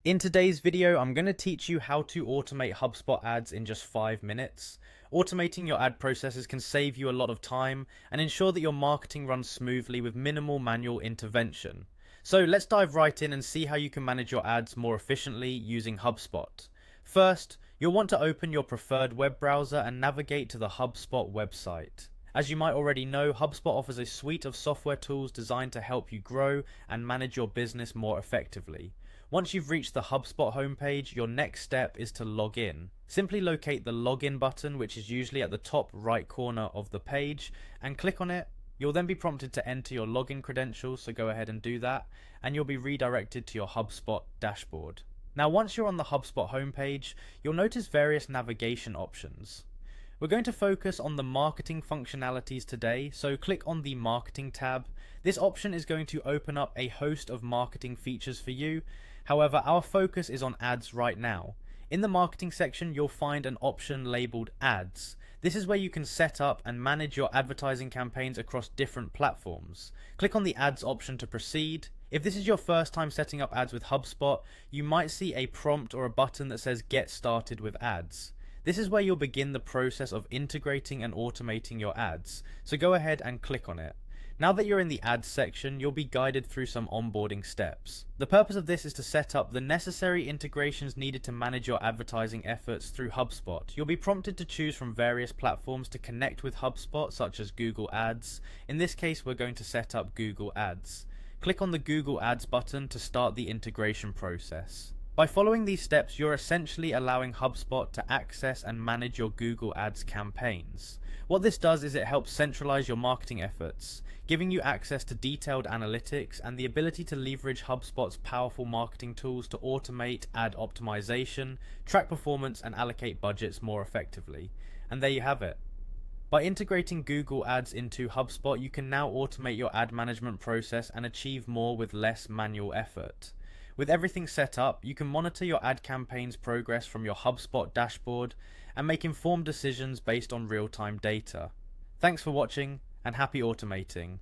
In today's video, I'm going to teach you how to automate HubSpot ads in just 5 minutes. Automating your ad processes can save you a lot of time and ensure that your marketing runs smoothly with minimal manual intervention. So let's dive right in and see how you can manage your ads more efficiently using HubSpot. First, you'll want to open your preferred web browser and navigate to the HubSpot website. As you might already know, HubSpot offers a suite of software tools designed to help you grow and manage your business more effectively. Once you've reached the HubSpot homepage, your next step is to log in. Simply locate the login button, which is usually at the top right corner of the page, and click on it. You'll then be prompted to enter your login credentials, so go ahead and do that, and you'll be redirected to your HubSpot dashboard. Now, once you're on the HubSpot homepage, you'll notice various navigation options. We're going to focus on the marketing functionalities today, so click on the marketing tab. This option is going to open up a host of marketing features for you. However, our focus is on ads right now. In the marketing section, you'll find an option labeled ads. This is where you can set up and manage your advertising campaigns across different platforms. Click on the ads option to proceed. If this is your first time setting up ads with HubSpot, you might see a prompt or a button that says get started with ads. This is where you'll begin the process of integrating and automating your ads, so go ahead and click on it. Now that you're in the ads section, you'll be guided through some onboarding steps. The purpose of this is to set up the necessary integrations needed to manage your advertising efforts through HubSpot. You'll be prompted to choose from various platforms to connect with HubSpot, such as Google Ads. In this case, we're going to set up Google Ads. Click on the Google Ads button to start the integration process. By following these steps, you're essentially allowing HubSpot to access and manage your Google Ads campaigns. What this does is it helps centralize your marketing efforts, giving you access to detailed analytics and the ability to leverage HubSpot's powerful marketing tools to automate ad optimization, track performance, and allocate budgets more effectively. And there you have it. By integrating Google Ads into HubSpot, you can now automate your ad management process and achieve more with less manual effort. With everything set up, you can monitor your ad campaign's progress from your HubSpot dashboard and make informed decisions based on real-time data. Thanks for watching and happy automating.